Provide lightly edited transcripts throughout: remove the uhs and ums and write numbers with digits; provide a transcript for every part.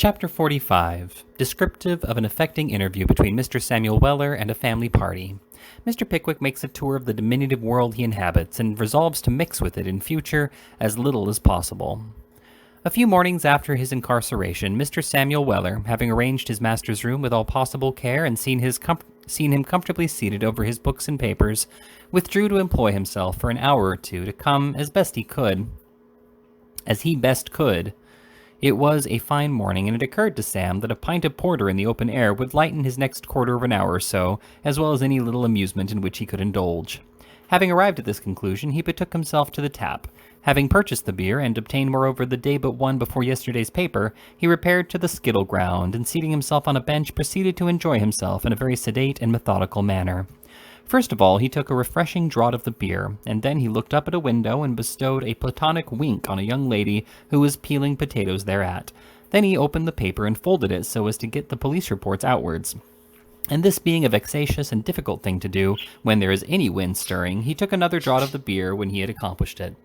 Chapter 45, descriptive of an affecting interview between Mr. Samuel Weller and a family party. Mr. Pickwick makes a tour of the diminutive world he inhabits and resolves to mix with it in future as little as possible. A few mornings after his incarceration, Mr. Samuel Weller, having arranged his master's room with all possible care and seen him comfortably seated over his books and papers, withdrew to employ himself for an hour or two to come as he best could. It was a fine morning, and it occurred to Sam that a pint of porter in the open air would lighten his next quarter of an hour or so, as well as any little amusement in which he could indulge. Having arrived at this conclusion, he betook himself to the tap. Having purchased the beer, and obtained moreover the day but one before yesterday's paper, he repaired to the skittle ground, and seating himself on a bench, proceeded to enjoy himself in a very sedate and methodical manner. First of all, he took a refreshing draught of the beer, and then he looked up at a window and bestowed a platonic wink on a young lady who was peeling potatoes thereat. Then he opened the paper and folded it so as to get the police reports outwards. And this being a vexatious and difficult thing to do when there is any wind stirring, he took another draught of the beer when he had accomplished it.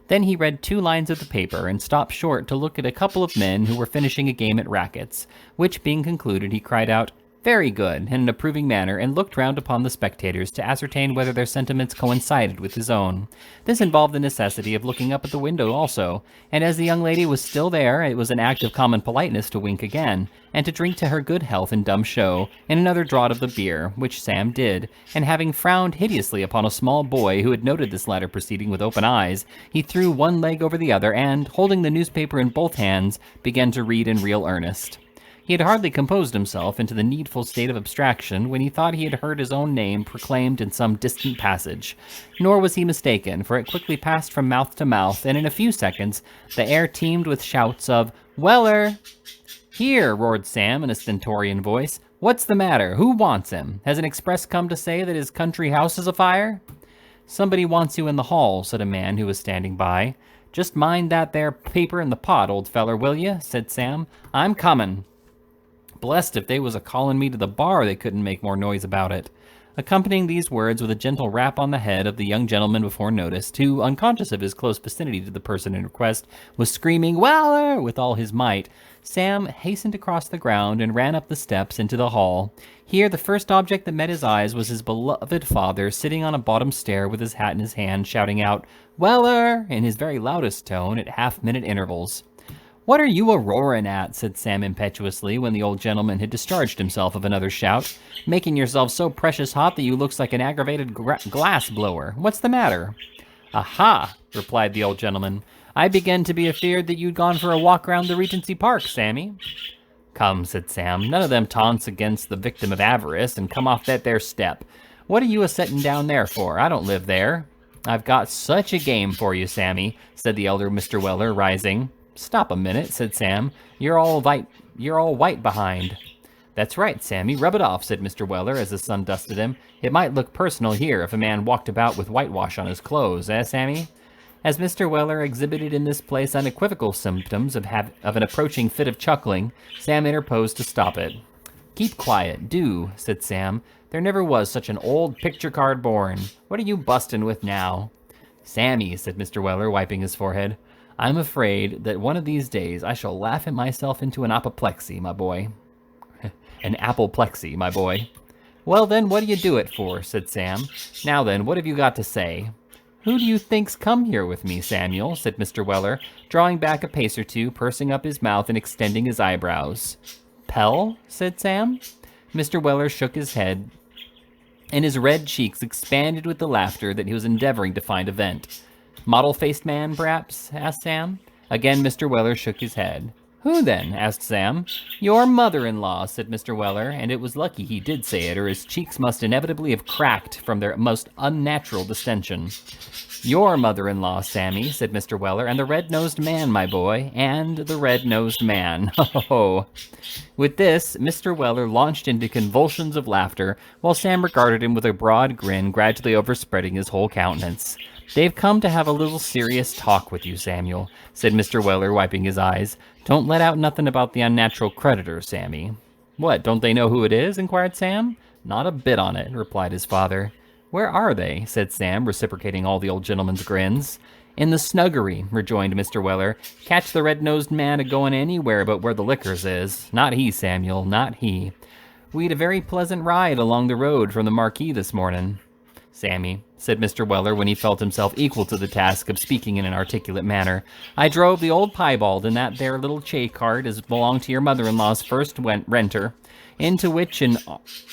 Then he read 2 lines of the paper and stopped short to look at a couple of men who were finishing a game at rackets, which being concluded, he cried out, "Very good," in an approving manner, and looked round upon the spectators to ascertain whether their sentiments coincided with his own. This involved the necessity of looking up at the window also, and as the young lady was still there, it was an act of common politeness to wink again, and to drink to her good health in dumb show, in another draught of the beer, which Sam did, and having frowned hideously upon a small boy who had noted this latter proceeding with open eyes, he threw one leg over the other, and, holding the newspaper in both hands, began to read in real earnest. He had hardly composed himself into the needful state of abstraction when he thought he had heard his own name proclaimed in some distant passage. Nor was he mistaken, for it quickly passed from mouth to mouth, and in a few seconds the air teemed with shouts of, "Weller!" "Here!" roared Sam in a stentorian voice. "What's the matter? Who wants him? Has an express come to say that his country house is afire?" "Somebody wants you in the hall," said a man who was standing by. "Just mind that there paper in the pot, old feller, will you?" said Sam. "I'm comin'." Blessed if they was a-callin' me to the bar, they couldn't make more noise about it. Accompanying these words with a gentle rap on the head of the young gentleman before noticed, who, unconscious of his close vicinity to the person in request, was screaming, "Weller!" with all his might, Sam hastened across the ground and ran up the steps into the hall. Here the first object that met his eyes was his beloved father, sitting on a bottom stair with his hat in his hand, shouting out, "Weller!" in his very loudest tone at half-minute intervals. "What are you a-roaring at?" said Sam impetuously, when the old gentleman had discharged himself of another shout, "making yourself so precious hot that you looks like an aggravated glass blower. What's the matter?" "Aha!" replied the old gentleman. "I begin to be afeard that you'd gone for a walk round the Regency Park, Sammy." "Come," said Sam, "none of them taunts against the victim of avarice, and come off that there step. What are you a-setting down there for? I don't live there." "I've got such a game for you, Sammy," said the elder Mr. Weller, rising. "Stop a minute," said Sam. You're all white behind." "That's right, Sammy. Rub it off," said Mr. Weller, as the sun dusted him. "It might look personal here if a man walked about with whitewash on his clothes, Sammy?" As Mr. Weller exhibited in this place unequivocal symptoms of an approaching fit of chuckling, Sam interposed to stop it. "Keep quiet, do," said Sam. "There never was such an old picture card born. What are you bustin' with now?" "Sammy," said Mr. Weller, wiping his forehead, "I'm afraid that one of these days I shall laugh at myself into an apoplexy, my boy." "An apoplexy, my boy." "Well, then, what do you do it for?" said Sam. "Now then, what have you got to say?" "Who do you think's come here with me, Samuel?" said Mr. Weller, drawing back a pace or two, pursing up his mouth and extending his eyebrows. "Pell?" said Sam. Mr. Weller shook his head, and his red cheeks expanded with the laughter that he was endeavoring to find a vent. "Model-faced man, perhaps?" asked Sam. Again Mr. Weller shook his head. "Who, then?" asked Sam. "Your mother-in-law," said Mr. Weller, and it was lucky he did say it, or his cheeks must inevitably have cracked from their most unnatural distension. "Your mother-in-law, Sammy," said Mr. Weller, "and the red-nosed man, my boy, and the red-nosed man. Ho, ho, ho." With this, Mr. Weller launched into convulsions of laughter, while Sam regarded him with a broad grin gradually overspreading his whole countenance. "They've come to have a little serious talk with you, Samuel," said Mr. Weller, wiping his eyes. "Don't let out nothing about the unnatural creditor, Sammy." "What, don't they know who it is?" inquired Sam. "Not a bit on it," replied his father. "Where are they?" said Sam, reciprocating all the old gentleman's grins. "In the snuggery," rejoined Mr. Weller. "Catch the red-nosed man a-going anywhere but where the liquors is. Not he, Samuel, not he. We'd a very pleasant ride along the road from the Marquee this morning." "Sammy," said Mr. Weller when he felt himself equal to the task of speaking in an articulate manner, "I drove the old piebald in that there little chay-cart as belonged to your mother-in-law's first renter, into which an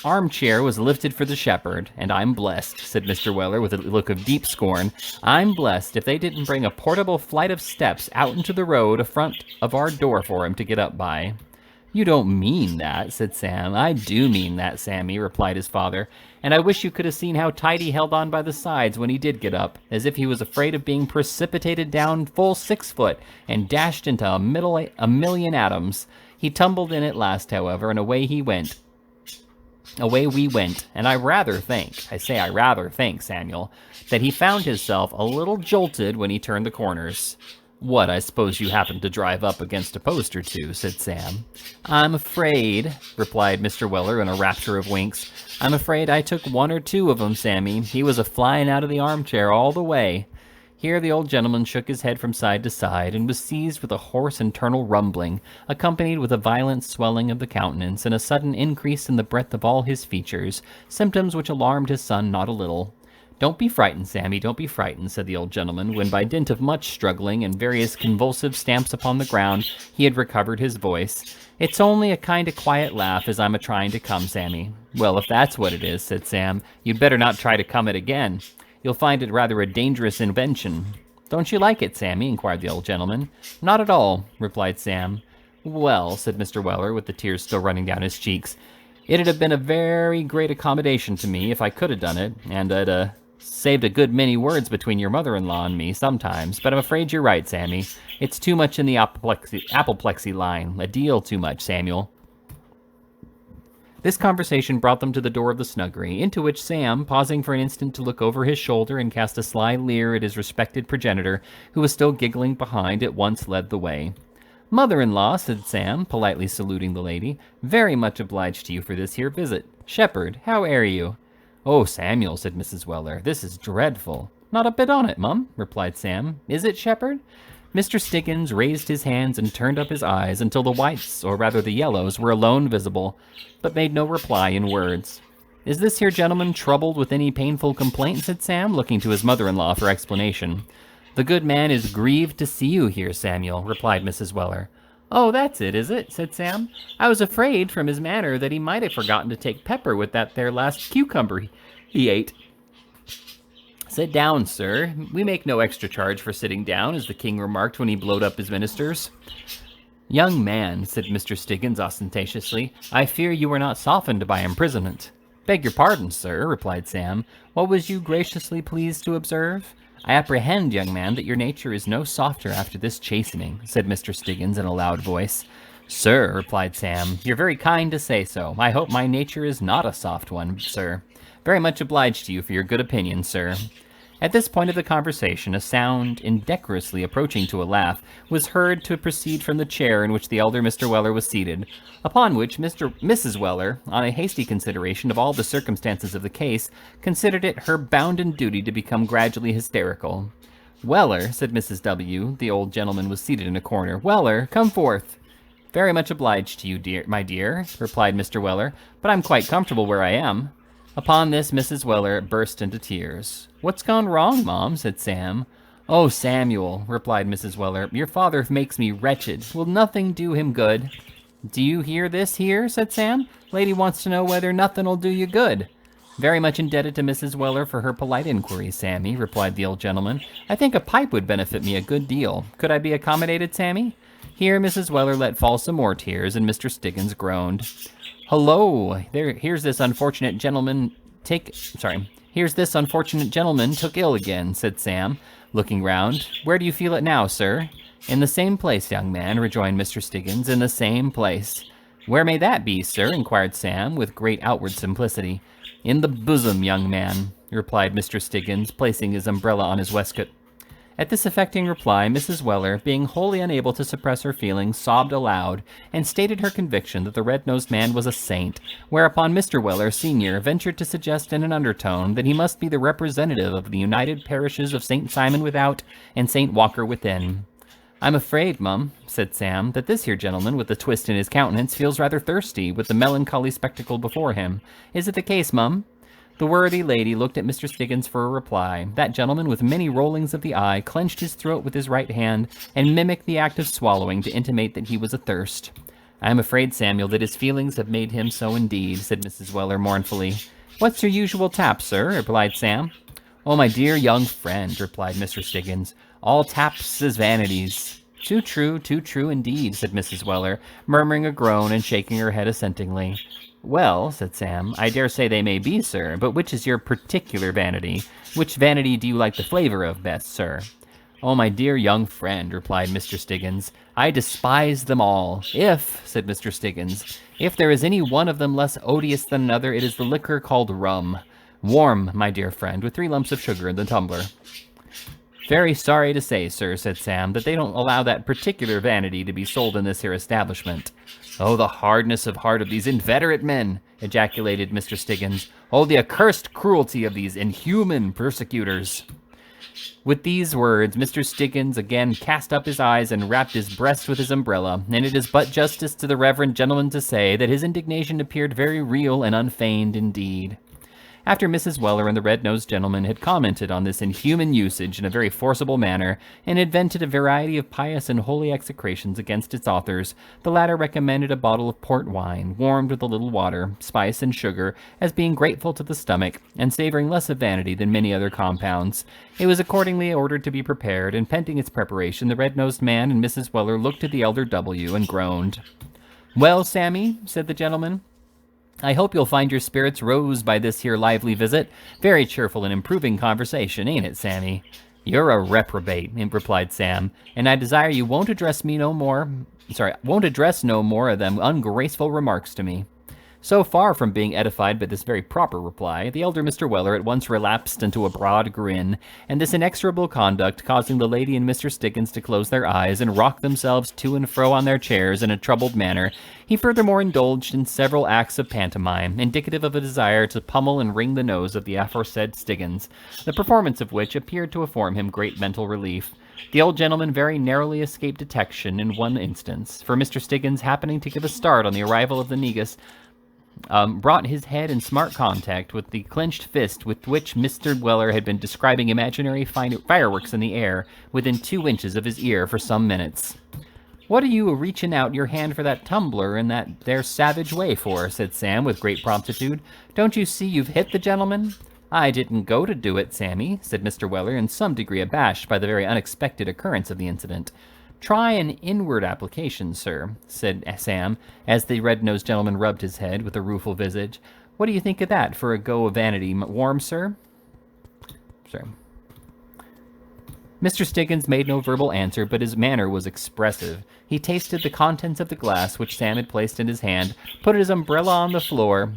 armchair was lifted for the shepherd, and I'm blessed," said Mr. Weller with a look of deep scorn, "I'm blessed if they didn't bring a portable flight of steps out into the road in front of our door for him to get up by." "You don't mean that," said Sam. "I do mean that, Sammy," replied his father, "and I wish you could have seen how tight he held on by the sides when he did get up, as if he was afraid of being precipitated down full 6 foot and dashed into a million atoms. He tumbled in at last, however, and away we went, and I rather think, Samuel, that he found himself a little jolted when he turned the corners." "What, I suppose you happened to drive up against a post or two," said Sam. "I'm afraid," replied Mr. Weller in a rapture of winks, "I'm afraid I took 1 or 2 of 'em, Sammy. He was a-flying out of the armchair all the way." Here the old gentleman shook his head from side to side, and was seized with a hoarse internal rumbling, accompanied with a violent swelling of the countenance, and a sudden increase in the breadth of all his features, symptoms which alarmed his son not a little. "Don't be frightened, Sammy, don't be frightened," said the old gentleman, when by dint of much struggling and various convulsive stamps upon the ground, he had recovered his voice. "It's only a kind of quiet laugh as I'm a-trying to come, Sammy." "Well, if that's what it is," said Sam, "you'd better not try to come it again. You'll find it rather a dangerous invention." "Don't you like it, Sammy?" inquired the old gentleman. "Not at all," replied Sam. "Well," said Mr. Weller, with the tears still running down his cheeks, "it'd have been a very great accommodation to me if I could have done it, and I'd saved a good many words between your mother-in-law and me sometimes, but I'm afraid you're right, Sammy. It's too much in the apoplexy line, a deal too much, Samuel." This conversation brought them to the door of the snuggery, into which Sam, pausing for an instant to look over his shoulder and cast a sly leer at his respected progenitor, who was still giggling behind, at once led the way. "Mother-in-law," said Sam, politely saluting the lady, "very much obliged to you for this here visit. Shepherd, how air you?" "Oh, Samuel," said Mrs. Weller, "this is dreadful." "Not a bit on it, mum," replied Sam. "Is it, Shepherd?" Mr. Stiggins raised his hands and turned up his eyes until the whites, or rather the yellows, were alone visible, but made no reply in words. "Is this here gentleman troubled with any painful complaint?" said Sam, looking to his mother-in-law for explanation. "The good man is grieved to see you here, Samuel," replied Mrs. Weller. "Oh, that's it, is it?" said Sam. "I was afraid, from his manner, that he might have forgotten to take pepper with that there last cucumber he ate." "Sit down, sir. We make no extra charge for sitting down, as the king remarked when he blowed up his ministers." "Young man," said Mr. Stiggins ostentatiously, "I fear you were not softened by imprisonment." "Beg your pardon, sir," replied Sam. "What was you graciously pleased to observe?" "I apprehend, young man, that your nature is no softer after this chastening," said Mr. Stiggins in a loud voice. "Sir," replied Sam, "you're very kind to say so. I hope my nature is not a soft one, sir. Very much obliged to you for your good opinion, sir." At this point of the conversation, a sound, indecorously approaching to a laugh, was heard to proceed from the chair in which the elder Mr. Weller was seated, upon which Mrs. Weller, on a hasty consideration of all the circumstances of the case, considered it her bounden duty to become gradually hysterical. "Weller," said Mrs. W., the old gentleman was seated in a corner, "Weller, come forth." "Very much obliged to you, my dear," replied Mr. Weller, "but I'm quite comfortable where I am." Upon this, Mrs. Weller burst into tears. "What's gone wrong, Mom?" said Sam. "Oh, Samuel," replied Mrs. Weller, "your father makes me wretched. Will nothing do him good?" "Do you hear this here?" said Sam. "Lady wants to know whether nothing'll do you good." "Very much indebted to Mrs. Weller for her polite inquiry, Sammy," replied the old gentleman. "I think a pipe would benefit me a good deal. Could I be accommodated, Sammy?" Here Mrs. Weller let fall some more tears, and Mr. Stiggins groaned. Here's this unfortunate gentleman took ill again," said Sam, looking round. "Where do you feel it now, sir?" "In the same place, young man," rejoined Mr. Stiggins, "in the same place." "Where may that be, sir?" inquired Sam, with great outward simplicity. "In the bosom, young man," replied Mr. Stiggins, placing his umbrella on his waistcoat. At this affecting reply, Mrs. Weller, being wholly unable to suppress her feelings, sobbed aloud, and stated her conviction that the red-nosed man was a saint, whereupon Mr. Weller, Sr., ventured to suggest in an undertone that he must be the representative of the united parishes of St. Simon Without and St. Walker Within. "I'm afraid, mum," said Sam, "that this here gentleman with the twist in his countenance feels rather thirsty with the melancholy spectacle before him. Is it the case, mum?" The worthy lady looked at Mr. Stiggins for a reply. That gentleman, with many rollings of the eye, clenched his throat with his right hand, and mimicked the act of swallowing to intimate that he was athirst. "I am afraid, Samuel, that his feelings have made him so indeed," said Mrs. Weller mournfully. "What's your usual tap, sir?" replied Sam. "Oh, my dear young friend," replied Mr. Stiggins, "all taps is vanities." Too true indeed," said Mrs. Weller, murmuring a groan and shaking her head assentingly. "Well," said Sam, "I dare say they may be, sir, but which is your particular vanity? Which vanity do you like the flavor of best, sir?" "Oh, my dear young friend," replied Mr. Stiggins, "I despise them all. If," said Mr. Stiggins, "if there is any one of them less odious than another, it is the liquor called rum. Warm, my dear friend, with 3 lumps of sugar in the tumbler." "Very sorry to say, sir," said Sam, "that they don't allow that particular vanity to be sold in this here establishment." "Oh, the hardness of heart of these inveterate men!" ejaculated Mr. Stiggins. "Oh, the accursed cruelty of these inhuman persecutors!" With these words, Mr. Stiggins again cast up his eyes and rapped his breast with his umbrella, and it is but justice to the reverend gentleman to say that his indignation appeared very real and unfeigned indeed. After Mrs. Weller and the red-nosed gentleman had commented on this inhuman usage in a very forcible manner, and had vented a variety of pious and holy execrations against its authors, the latter recommended a bottle of port wine, warmed with a little water, spice, and sugar, as being grateful to the stomach, and savoring less of vanity than many other compounds. It was accordingly ordered to be prepared, and pending its preparation, the red-nosed man and Mrs. Weller looked at the elder W. and groaned. "Well, Sammy," said the gentleman, "I hope you'll find your spirits rose by this here lively visit. Very cheerful and improving conversation, ain't it, Sammy?" "You're a reprobate," replied Sam, "and I desire you won't address no more of them ungraceful remarks to me." So far from being edified by this very proper reply, the elder Mr. Weller at once relapsed into a broad grin, and this inexorable conduct causing the lady and Mr. Stiggins to close their eyes and rock themselves to and fro on their chairs in a troubled manner, he furthermore indulged in several acts of pantomime, indicative of a desire to pummel and wring the nose of the aforesaid Stiggins, the performance of which appeared to afford him great mental relief. The old gentleman very narrowly escaped detection in one instance, for Mr. Stiggins, happening to give a start on the arrival of the negus, brought his head in smart contact with the clenched fist with which Mr. Weller had been describing imaginary fireworks in the air within 2 inches of his ear for some minutes. "What are you reaching out your hand for that tumbler in that there savage way for?" said Sam with great promptitude. "Don't you see you've hit the gentleman?" "I didn't go to do it, Sammy," said Mr. Weller, in some degree abashed by the very unexpected occurrence of the incident. "Try an inward application, sir," said Sam, as the red-nosed gentleman rubbed his head with a rueful visage. "What do you think of that for a go of vanity? Warm, sir?" Sorry. Mr. Stiggins made no verbal answer, but his manner was expressive. He tasted the contents of the glass which Sam had placed in his hand, put his umbrella on the floor,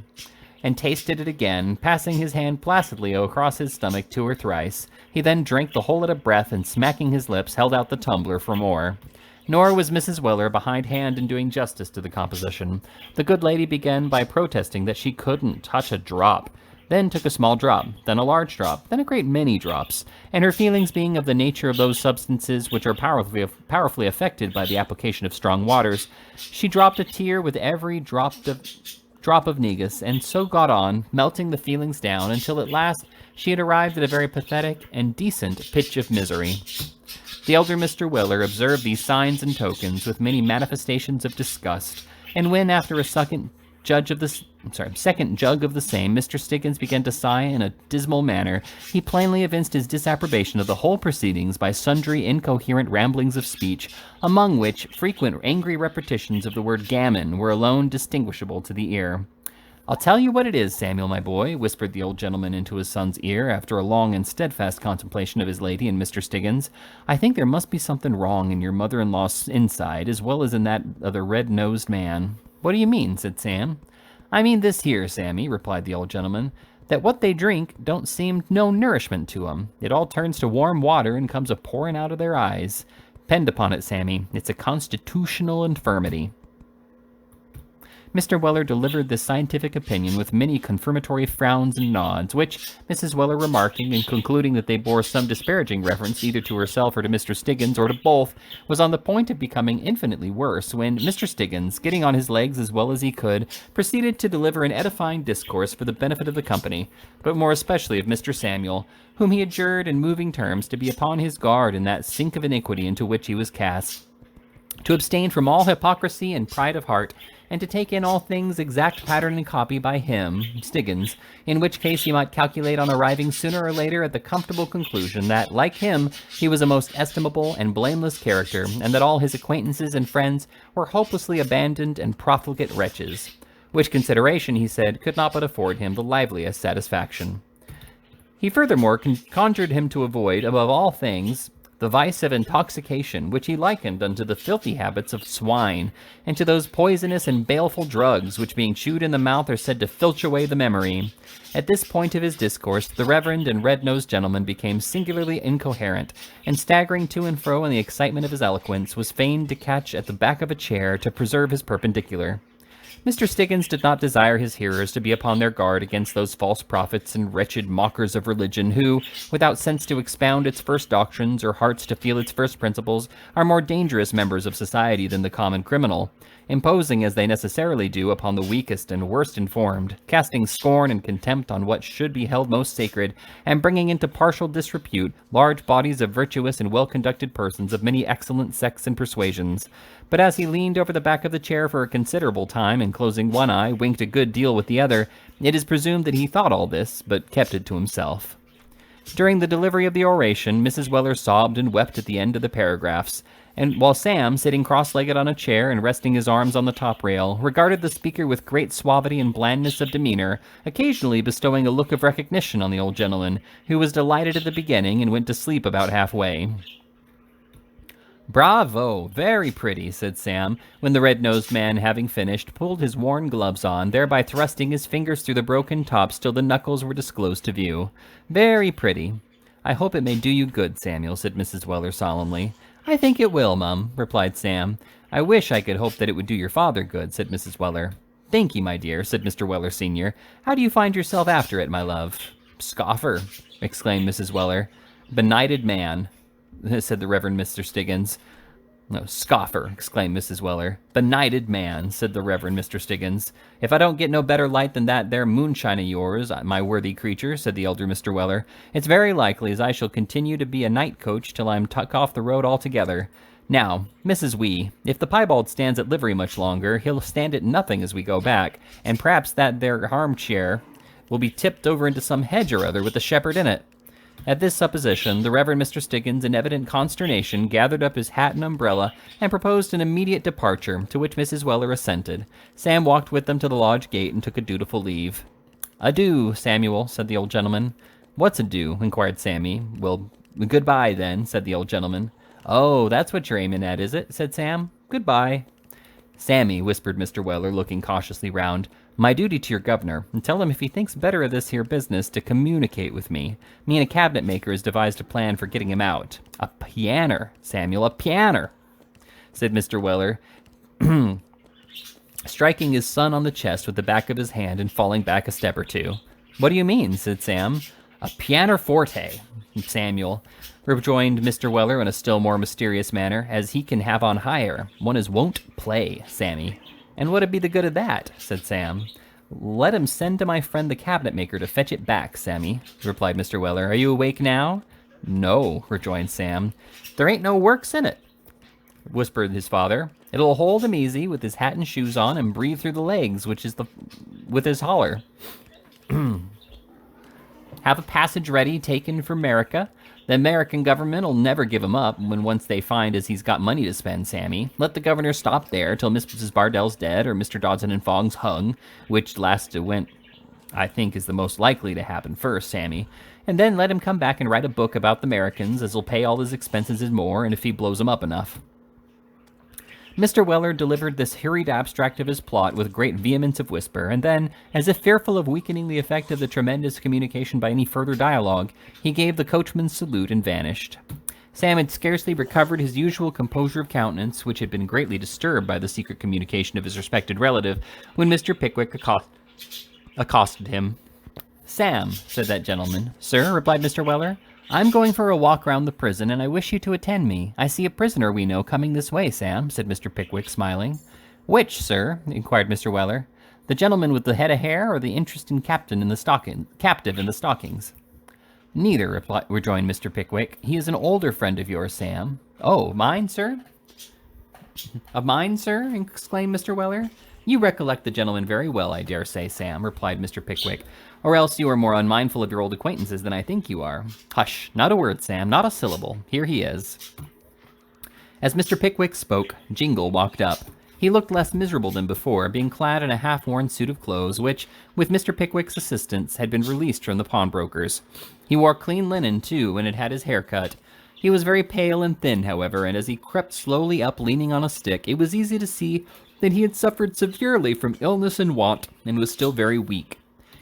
and tasted it again, passing his hand placidly across his stomach 2 or thrice. He then drank the whole at a breath, and smacking his lips, held out the tumbler for more. Nor was Mrs. Weller behindhand in doing justice to the composition. The good lady began by protesting that she couldn't touch a drop, then took a small drop, then a large drop, then a great many drops, and her feelings being of the nature of those substances which are powerfully affected by the application of strong waters, she dropped a tear with every drop of negus, and so got on, melting the feelings down, until at last she had arrived at a very pathetic and decent pitch of misery. The elder Mr. Weller observed these signs and tokens with many manifestations of disgust, and when, after a second jug of the same, Mr. Stiggins began to sigh in a dismal manner, he plainly evinced his disapprobation of the whole proceedings by sundry incoherent ramblings of speech, among which frequent angry repetitions of the word gammon were alone distinguishable to the ear. "I'll tell you what it is, Samuel, my boy," whispered the old gentleman into his son's ear, after a long and steadfast contemplation of his lady and Mr. Stiggins. "I think there must be something wrong in your mother-in-law's inside, as well as in that of the red-nosed man." "What do you mean?" said Sam. "I mean this here, Sammy," replied the old gentleman. that what they drink don't seem no nourishment to 'em. It all turns to warm water and comes a-pouring out of their eyes. Depend upon it, Sammy, it's a constitutional infirmity." Mr. Weller delivered this scientific opinion with many confirmatory frowns and nods, which Mrs. Weller, remarking and concluding that they bore some disparaging reference either to herself or to Mr. Stiggins or to both, was on the point of becoming infinitely worse when Mr. Stiggins, getting on his legs as well as he could, proceeded to deliver an edifying discourse for the benefit of the company, but more especially of Mr. Samuel, whom he adjured in moving terms to be upon his guard in that sink of iniquity into which he was cast, to abstain from all hypocrisy and pride of heart, and to take in all things exact pattern and copy by him, Stiggins, in which case he might calculate on arriving sooner or later at the comfortable conclusion that, like him, he was a most estimable and blameless character, and that all his acquaintances and friends were hopelessly abandoned and profligate wretches, which consideration, he said, could not but afford him the liveliest satisfaction. He furthermore conjured him to avoid, above all things, the vice of intoxication, which he likened unto the filthy habits of swine, and to those poisonous and baleful drugs, which being chewed in the mouth are said to filch away the memory. At this point of his discourse, the reverend and red-nosed gentleman became singularly incoherent, and staggering to and fro in the excitement of his eloquence, was fain to catch at the back of a chair to preserve his perpendicular. Mr. Stiggins did not desire his hearers to be upon their guard against those false prophets and wretched mockers of religion who, without sense to expound its first doctrines or hearts to feel its first principles, are more dangerous members of society than the common criminal, imposing as they necessarily do upon the weakest and worst informed, casting scorn and contempt on what should be held most sacred, and bringing into partial disrepute large bodies of virtuous and well-conducted persons of many excellent sects and persuasions. But as he leaned over the back of the chair for a considerable time, and closing one eye, winked a good deal with the other, it is presumed that he thought all this, but kept it to himself. During the delivery of the oration, Mrs. Weller sobbed and wept at the end of the paragraphs, and while Sam, sitting cross-legged on a chair and resting his arms on the top rail, regarded the speaker with great suavity and blandness of demeanor, occasionally bestowing a look of recognition on the old gentleman, who was delighted at the beginning and went to sleep about halfway. "Bravo! Very pretty," said Sam, when the red-nosed man, having finished, pulled his worn gloves on, thereby thrusting his fingers through the broken tops till the knuckles were disclosed to view. "Very pretty." "I hope it may do you good, Samuel," said Mrs. Weller solemnly. "I think it will, Mum," replied Sam. "I wish I could hope that it would do your father good," said Mrs. Weller. "Thank you, my dear," said Mr. Weller senior. "How do you find yourself after it, my love?" "Scoffer," exclaimed Mrs. Weller. "Benighted man," said the Reverend Mr. Stiggins. "No, scoffer," exclaimed Mrs. Weller. "Benighted man," said the Reverend Mr. Stiggins. "If I don't get no better light than that there moonshine of yours, my worthy creature," said the elder Mr. Weller, "it's very likely as I shall continue to be a night coach till I'm tuck off the road altogether. Now, Mrs. Wee, if the piebald stands at livery much longer, he'll stand at nothing as we go back, and perhaps that there armchair will be tipped over into some hedge or other with the shepherd in it." At this supposition, the Reverend Mr. Stiggins, in evident consternation, gathered up his hat and umbrella, and proposed an immediate departure, to which Mrs. Weller assented. Sam walked with them to the lodge gate and took a dutiful leave. "Adieu, Samuel," said the old gentleman. "What's adieu?" inquired Sammy. "Well, goodbye, then," said the old gentleman. "Oh, that's what you're aiming at, is it?" said Sam. "Goodbye." "Sammy," whispered Mr. Weller, looking cautiously round, "my duty to your governor, and tell him if he thinks better of this here business to communicate with me. Me and a cabinet maker has devised a plan for getting him out." "A pianner, Samuel, a pianner," said Mr. Weller, striking his son on the chest with the back of his hand and falling back a step or two. "What do you mean?" said Sam. "A pianoforte, Samuel," rejoined Mr. Weller in a still more mysterious manner, "as he can have on hire. One as won't play, Sammy." "And what'd be the good of that?" said Sam. "Let him send to my friend the cabinet maker to fetch it back, Sammy," replied Mr. Weller. "Are you awake now?" "No," rejoined Sam. "There ain't no works in it," whispered his father. "It'll hold him easy with his hat and shoes on and breathe through the legs, with his holler. Have a passage ready taken for America. The American government'll never give him up when once they find as he's got money to spend, Sammy. Let the governor stop there till Mrs. Bardell's dead or Mr. Dodson and Fogg's hung, which last event I think is the most likely to happen first, Sammy. And then let him come back and write a book about the Americans as'll pay all his expenses and more, and if he blows 'em up enough." Mr. Weller delivered this hurried abstract of his plot with great vehemence of whisper, and then, as if fearful of weakening the effect of the tremendous communication by any further dialogue, he gave the coachman's salute and vanished. Sam had scarcely recovered his usual composure of countenance, which had been greatly disturbed by the secret communication of his respected relative, when Mr. Pickwick accosted him. "Sam," said that gentleman. "Sir," replied Mr. Weller, "I'm going for a walk round the prison, and I wish you to attend me. I see a prisoner we know coming this way, Sam," said Mr. Pickwick, smiling. "Which, sir?" inquired Mr. Weller. "The gentleman with the head of hair, or the interesting captive in the stockings?" "Neither," rejoined Mr. Pickwick. "He is an older friend of yours, Sam." "Oh, mine, sir?" "Of mine, sir?" exclaimed Mr. Weller. "You recollect the gentleman very well, I dare say, Sam," replied Mr. Pickwick, "or else you are more unmindful of your old acquaintances than I think you are. Hush, not a word, Sam, not a syllable. Here he is." As Mr. Pickwick spoke, Jingle walked up. He looked less miserable than before, being clad in a half-worn suit of clothes, which, with Mr. Pickwick's assistance, had been released from the pawnbroker's. He wore clean linen, too, and had had his hair cut. He was very pale and thin, however, and as he crept slowly up leaning on a stick, it was easy to see that he had suffered severely from illness and want, and was still very weak.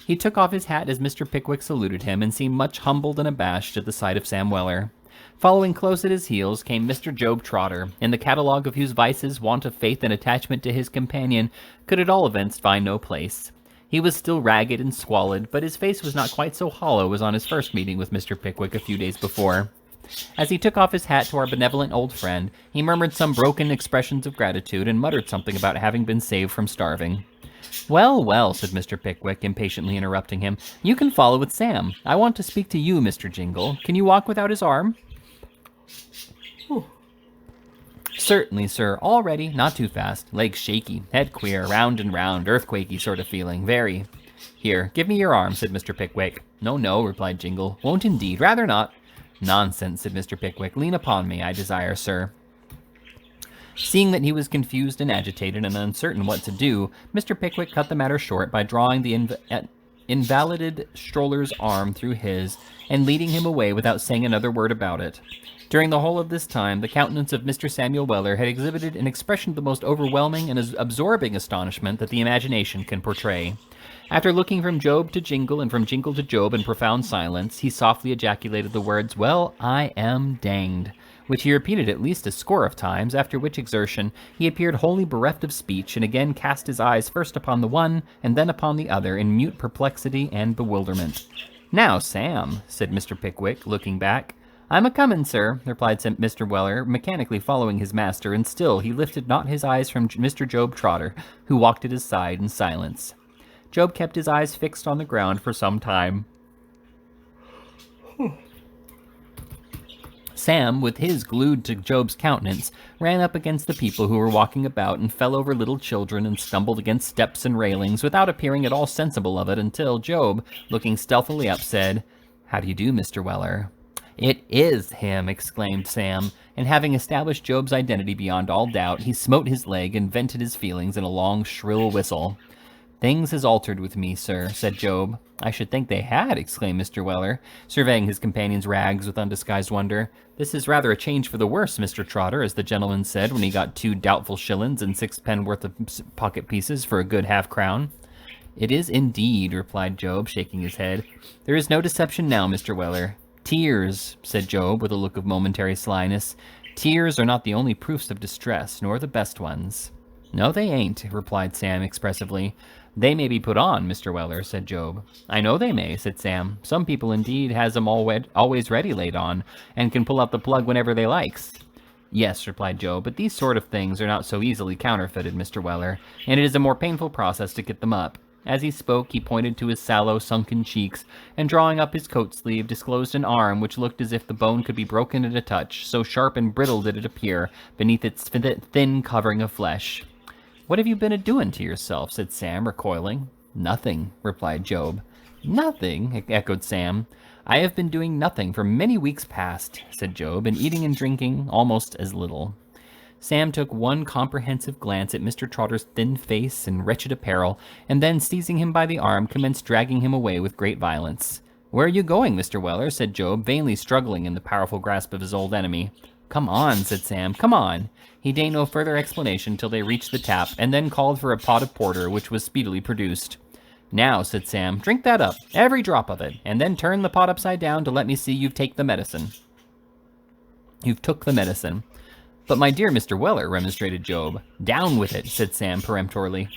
He took off his hat as Mr. Pickwick saluted him, and seemed much humbled and abashed at the sight of Sam Weller. Following close at his heels came Mr. Job Trotter, in the catalogue of whose vices want of faith and attachment to his companion could at all events find no place. He was still ragged and squalid, but his face was not quite so hollow as on his first meeting with Mr. Pickwick a few days before. As he took off his hat to our benevolent old friend, he murmured some broken expressions of gratitude and muttered something about having been saved from starving. "Well, well," said Mr. Pickwick, impatiently interrupting him, "you can follow with Sam. I want to speak to you, Mr. Jingle. Can you walk without his arm?" "Certainly, sir. All ready. Not too fast. Legs shaky. Head queer. Round and round. Earthquakey sort of feeling. Very." "Here, give me your arm," said Mr. Pickwick. "No, no," replied Jingle. "Won't indeed. Rather not." "Nonsense," said Mr. Pickwick. "Lean upon me, I desire, sir." Seeing that he was confused and agitated and uncertain what to do, Mr. Pickwick cut the matter short by drawing the invalided stroller's arm through his, and leading him away without saying another word about it. During the whole of this time, the countenance of Mr. Samuel Weller had exhibited an expression of the most overwhelming and absorbing astonishment that the imagination can portray. After looking from Job to Jingle and from Jingle to Job in profound silence, he softly ejaculated the words, "Well, I am danged," which he repeated at least a score of times, after which exertion he appeared wholly bereft of speech, and again cast his eyes first upon the one and then upon the other in mute perplexity and bewilderment. "Now, Sam," said Mr. Pickwick, looking back. "I'm a-comin', sir," replied Mr. Weller, mechanically following his master, and still he lifted not his eyes from Mr. Job Trotter, who walked at his side in silence. Job kept his eyes fixed on the ground for some time. Sam, with his glued to Job's countenance, ran up against the people who were walking about and fell over little children and stumbled against steps and railings without appearing at all sensible of it until Job, looking stealthily up, said, "How do you do, Mr. Weller?" "It is him!" exclaimed Sam, and having established Job's identity beyond all doubt, he smote his leg and vented his feelings in a long, shrill whistle. "Things has altered with me, sir," said Job. "I should think they had," exclaimed Mr. Weller, surveying his companion's rags with undisguised wonder. "This is rather a change for the worse, Mr. Trotter, as the gentleman said when he got 2 doubtful shillings and 6 worth of pocket pieces for a good half-crown." "It is indeed," replied Job, shaking his head. "There is no deception now, Mr. Weller." "Tears," said Job, with a look of momentary slyness. "Tears are not the only proofs of distress, nor the best ones." "No, they ain't," replied Sam expressively. "They may be put on, Mr. Weller," said Job. "I know they may," said Sam. "Some people, indeed, has 'em always ready laid on, and can pull out the plug whenever they likes." "Yes," replied Job, "but these sort of things are not so easily counterfeited, Mr. Weller, and it is a more painful process to get them up." As he spoke, he pointed to his sallow, sunken cheeks, and drawing up his coat sleeve, disclosed an arm which looked as if the bone could be broken at a touch, so sharp and brittle did it appear beneath its thin covering of flesh. "What have you been a-doing to yourself?" said Sam, recoiling. "Nothing," replied Job. "Nothing?" echoed Sam. "I have been doing nothing for many weeks past," said Job, "and eating and drinking almost as little." Sam took one comprehensive glance at Mr. Trotter's thin face and wretched apparel, and then, seizing him by the arm, commenced dragging him away with great violence. "Where are you going, Mr. Weller?" said Job, vainly struggling in the powerful grasp of his old enemy. "Come on," said Sam, "come on." He deigned no further explanation till they reached the tap, and then called for a pot of porter, which was speedily produced. "Now," said Sam, "drink that up, every drop of it, and then turn the pot upside down to let me see you've took the medicine. "But my dear Mr. Weller," remonstrated Job. "Down with it," said Sam peremptorily.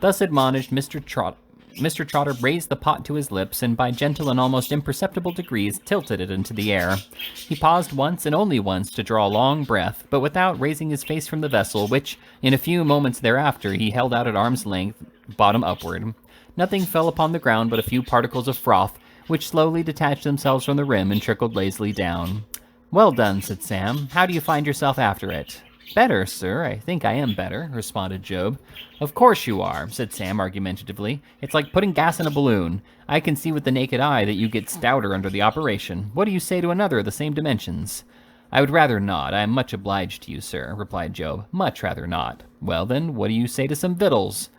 Thus admonished, Mr. Trotter raised the pot to his lips, and by gentle and almost imperceptible degrees tilted it into the air. He paused once, and only once, to draw a long breath, but without raising his face from the vessel, which, in a few moments thereafter, he held out at arm's length, bottom upward. Nothing fell upon the ground but a few particles of froth, which slowly detached themselves from the rim and trickled lazily down. "Well done," said Sam. "How do you find yourself after it?" "Better, sir. I think I am better," responded Job. "Of course you are," said Sam argumentatively. "It's like putting gas in a balloon. I can see with the naked eye that you get stouter under the operation. What do you say to another of the same dimensions?" "I would rather not. I am much obliged to you, sir," replied Job. "Much rather not." "Well, then, what do you say to some victuals?"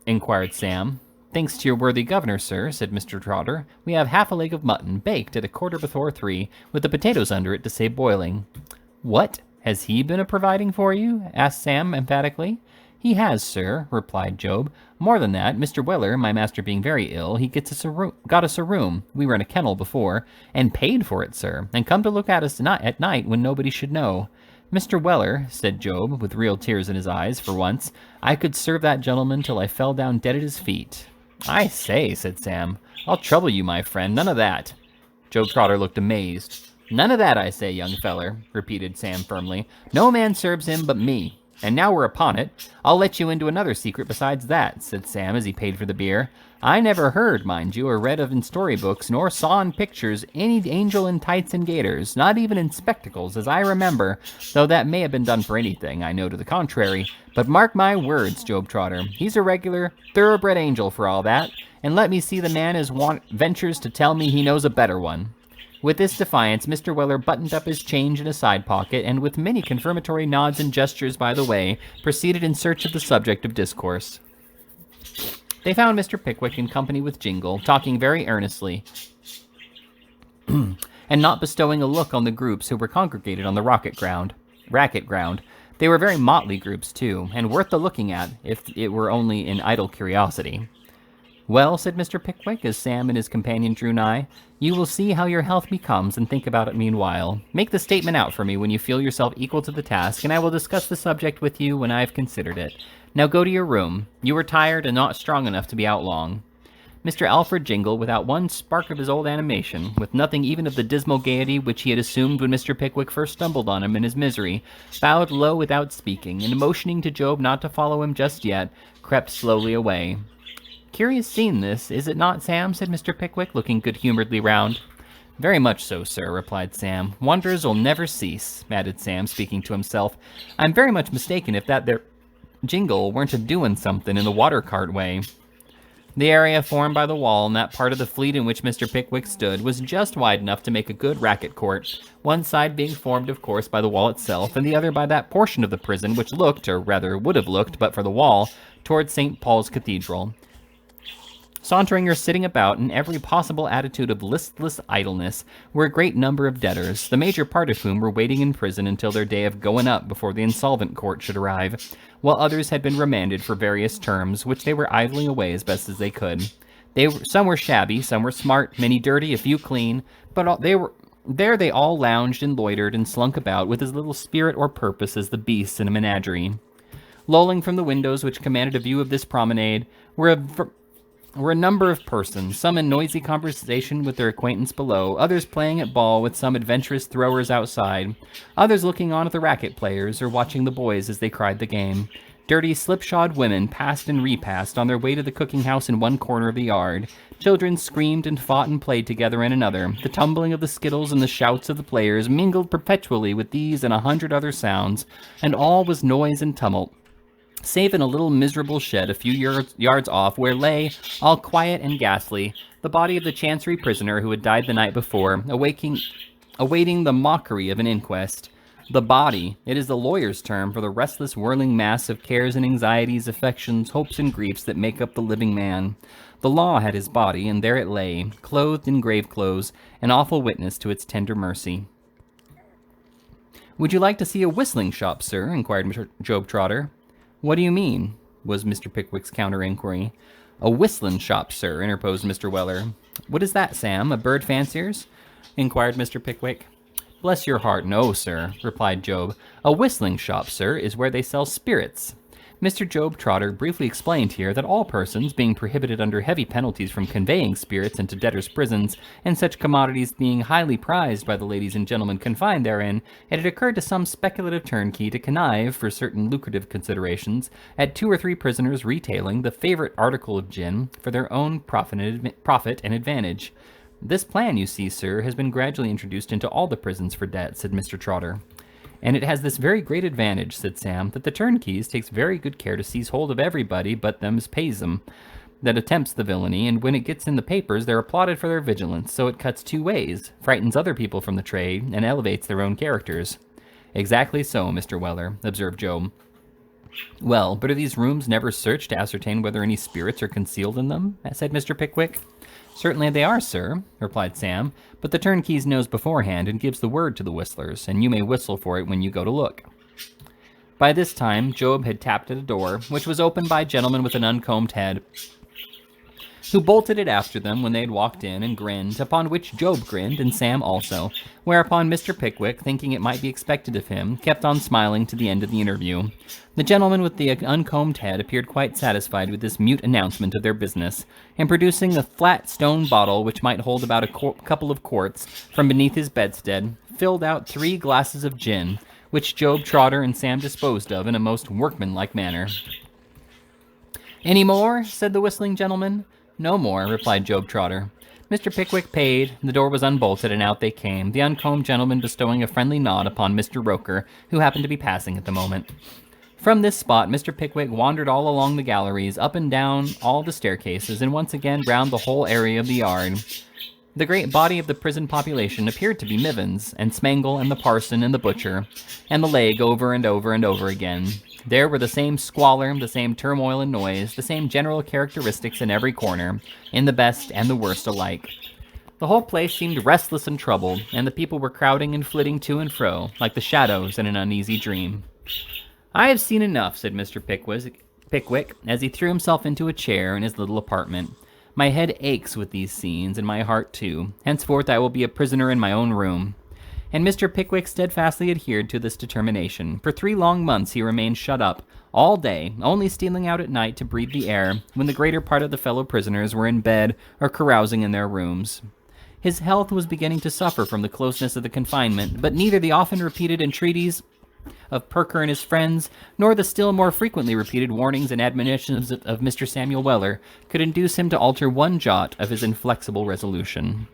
inquired Sam. "Thanks to your worthy governor, sir," said Mr. Trotter, "we have half a leg of mutton, baked at 3:15, with the potatoes under it to save boiling." "What? Has he been a-providing for you?" asked Sam emphatically. "He has, sir," replied Job. "More than that, Mr. Weller, my master being very ill, he got us a room, we were in a kennel before, and paid for it, sir, and come to look at us at night when nobody should know. Mr. Weller," said Job, with real tears in his eyes, for once, "I could serve that gentleman till I fell down dead at his feet." "I say," said Sam, "I'll trouble you, my friend, none of that." Job Trotter looked amazed. "None of that, I say, young feller," repeated Sam firmly. "No man serves him but me. And now we're upon it, I'll let you into another secret besides that," said Sam as he paid for the beer. "I never heard, mind you, or read of in storybooks, nor saw in pictures, any angel in tights and gaiters, not even in spectacles, as I remember, though that may have been done for anything, I know to the contrary. But mark my words, Job Trotter, he's a regular, thoroughbred angel for all that, and let me see the man as ventures to tell me he knows a better one." With this defiance, Mr. Weller buttoned up his change in a side pocket, and with many confirmatory nods and gestures by the way, proceeded in search of the subject of discourse. They found Mr. Pickwick in company with Jingle, talking very earnestly, and not bestowing a look on the groups who were congregated on the racket ground. They were very motley groups, too, and worth the looking at, if it were only in idle curiosity. "Well," said Mr. Pickwick, as Sam and his companion drew nigh, "you will see how your health becomes, and think about it meanwhile. Make the statement out for me when you feel yourself equal to the task, and I will discuss the subject with you when I have considered it. Now go to your room. You are tired and not strong enough to be out long." Mr. Alfred Jingle, without one spark of his old animation, with nothing even of the dismal gaiety which he had assumed when Mr. Pickwick first stumbled on him in his misery, bowed low without speaking, and motioning to Job not to follow him just yet, crept slowly away. "Curious scene this, is it not, Sam?" said Mr. Pickwick, looking good-humoredly round. "Very much so, sir," replied Sam. "Wonders will never cease," added Sam, speaking to himself. "I'm very much mistaken if that there Jingle weren't a-doin' something in the water-cart way." The area formed by the wall in that part of the fleet in which Mr. Pickwick stood was just wide enough to make a good racket court, one side being formed, of course, by the wall itself, and the other by that portion of the prison which looked, or rather would have looked, but for the wall, towards St. Paul's Cathedral. Sauntering or sitting about in every possible attitude of listless idleness were a great number of debtors, the major part of whom were waiting in prison until their day of going up before the insolvent court should arrive, while others had been remanded for various terms, which they were idling away as best as they could. Some were shabby, some were smart, many dirty, a few clean, but they all lounged and loitered and slunk about with as little spirit or purpose as the beasts in a menagerie. Lolling from the windows which commanded a view of this promenade were a number of persons, some in noisy conversation with their acquaintance below, others playing at ball with some adventurous throwers outside, others looking on at the racket players or watching the boys as they cried the game. Dirty, slipshod women passed and repassed on their way to the cooking house in one corner of the yard. Children screamed and fought and played together in another. The tumbling of the skittles and the shouts of the players mingled perpetually with these and 100 other sounds, and all was noise and tumult, save in a little miserable shed a few yards off, where lay, all quiet and ghastly, the body of the Chancery prisoner who had died the night before, awaiting the mockery of an inquest. The body, it is the lawyer's term for the restless whirling mass of cares and anxieties, affections, hopes and griefs that make up the living man. The law had his body, and there it lay, clothed in grave clothes, an awful witness to its tender mercy. "Would you like to see a whistling shop, sir?" inquired Mr. Job Trotter. "What do you mean?" was Mr. Pickwick's counter-inquiry. "A whistling shop, sir," interposed Mr. Weller. "What is that, Sam? A bird fancier's?" inquired Mr. Pickwick. "Bless your heart, no, sir," replied Job. "A whistling shop, sir, is where they sell spirits." Mr. Job Trotter briefly explained here that all persons being prohibited under heavy penalties from conveying spirits into debtors' prisons, and such commodities being highly prized by the ladies and gentlemen confined therein, it had occurred to some speculative turnkey to connive, for certain lucrative considerations, at 2 or 3 prisoners retailing the favorite article of gin for their own profit and advantage. "This plan, you see, sir, has been gradually introduced into all the prisons for debt," said Mr. Trotter. "And it has this very great advantage," said Sam, "that the turnkeys takes very good care to seize hold of everybody but them as pays 'em that attempts the villainy, and when it gets in the papers they're applauded for their vigilance, so it cuts 2 ways, frightens other people from the trade, and elevates their own characters." "Exactly so, Mr. Weller," observed Job. "Well, but are these rooms never searched to ascertain whether any spirits are concealed in them?" said Mr. Pickwick. "Certainly they are, sir," replied Sam, "but the turnkeys knows beforehand and gives the word to the whistlers, and you may whistle for it when you go to look." By this time, Job had tapped at a door, which was opened by a gentleman with an uncombed head, who bolted it after them when they had walked in, and grinned, upon which Job grinned, and Sam also, whereupon Mr. Pickwick, thinking it might be expected of him, kept on smiling to the end of the interview. The gentleman with the uncombed head appeared quite satisfied with this mute announcement of their business, and producing a flat stone bottle which might hold about a couple of quarts from beneath his bedstead, filled out 3 glasses of gin, which Job Trotter and Sam disposed of in a most workmanlike manner. "Any more?" said the whistling gentleman. "No more," replied Job Trotter. Mr. Pickwick paid, the door was unbolted, and out they came, the uncombed gentleman bestowing a friendly nod upon Mr. Roker, who happened to be passing at the moment. From this spot, Mr. Pickwick wandered all along the galleries, up and down all the staircases, and once again round the whole area of the yard. The great body of the prison population appeared to be Mivens, and Smangle, and the parson, and the butcher, and the leg over and over and over again. There were the same squalor, the same turmoil and noise, the same general characteristics in every corner, in the best and the worst alike. The whole place seemed restless and troubled, and the people were crowding and flitting to and fro, like the shadows in an uneasy dream. "I have seen enough," said Mr. Pickwick, as he threw himself into a chair in his little apartment. "My head aches with these scenes, and my heart too. Henceforth I will be a prisoner in my own room." And Mr. Pickwick steadfastly adhered to this determination. For 3 long months he remained shut up, all day, only stealing out at night to breathe the air, when the greater part of the fellow prisoners were in bed or carousing in their rooms. His health was beginning to suffer from the closeness of the confinement, but neither the often repeated entreaties of Perker and his friends, nor the still more frequently repeated warnings and admonitions of Mr. Samuel Weller, could induce him to alter one jot of his inflexible resolution.